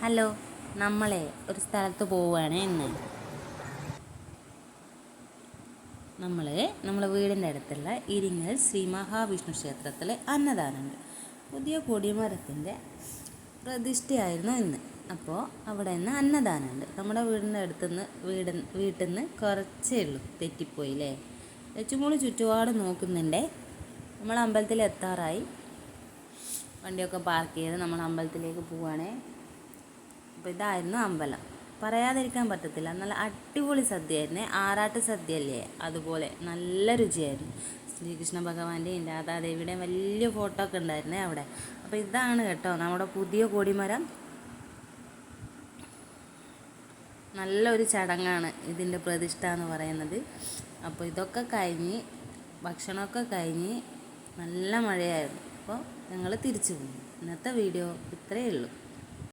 Hello, നമ്മളെ ഒരു സ്ഥലത്ത് പോവുകയാണ് ഇന്ന്. നമ്മളെ വീടിൻ്റെ അടുത്തുള്ള ഇരിങ്ങൽ ശ്രീ മഹാവിഷ്ണു ക്ഷേത്രത്തിൽ അന്നദാനമുണ്ട്. പുതിയ കൊടിമരത്തിൻ്റെ പ്രതിഷ്ഠയായിരുന്നു ഇന്ന്. അപ്പോൾ അവിടെ നിന്ന് അന്നദാനമുണ്ട്. നമ്മുടെ വീടിൻ്റെ അടുത്തുനിന്ന് വീട്ടിൽ നിന്ന് കുറച്ചേ ഉള്ളൂ, തെറ്റിപ്പോയില്ലേ. ലച്ചുമോള് ചുറ്റുപാട് നോക്കുന്നുണ്ടേ. നമ്മൾ അമ്പലത്തിൽ എത്താറായി. വണ്ടിയൊക്കെ പാർക്ക് ചെയ്ത് നമ്മൾ അമ്പലത്തിലേക്ക് പോവുകയാണേ. അപ്പോൾ ഇതായിരുന്നു അമ്പലം. പറയാതിരിക്കാൻ പറ്റത്തില്ല, നല്ല അടിപൊളി സദ്യയായിരുന്നേ. ആറാട്ട് സദ്യ അല്ലേ, അതുപോലെ നല്ല രുചിയായിരുന്നു. ശ്രീകൃഷ്ണ ഭഗവാന്റെയും രാധാദേവിയുടെയും വലിയ ഫോട്ടോ ഒക്കെ ഉണ്ടായിരുന്നേ അവിടെ. അപ്പോൾ ഇതാണ് കേട്ടോ നമ്മുടെ പുതിയ കൊടിമരം. നല്ലൊരു ചടങ്ങാണ് ഇതിൻ്റെ പ്രതിഷ്ഠ എന്ന് പറയുന്നത്. അപ്പോൾ ഇതൊക്കെ കഴിഞ്ഞ് ഭക്ഷണമൊക്കെ കഴിഞ്ഞ് നല്ല മഴയായിരുന്നു. അപ്പോൾ ഞങ്ങൾ തിരിച്ചു പോകും. ഇന്നത്തെ വീഡിയോ ഇത്രയേ ഉള്ളൂ.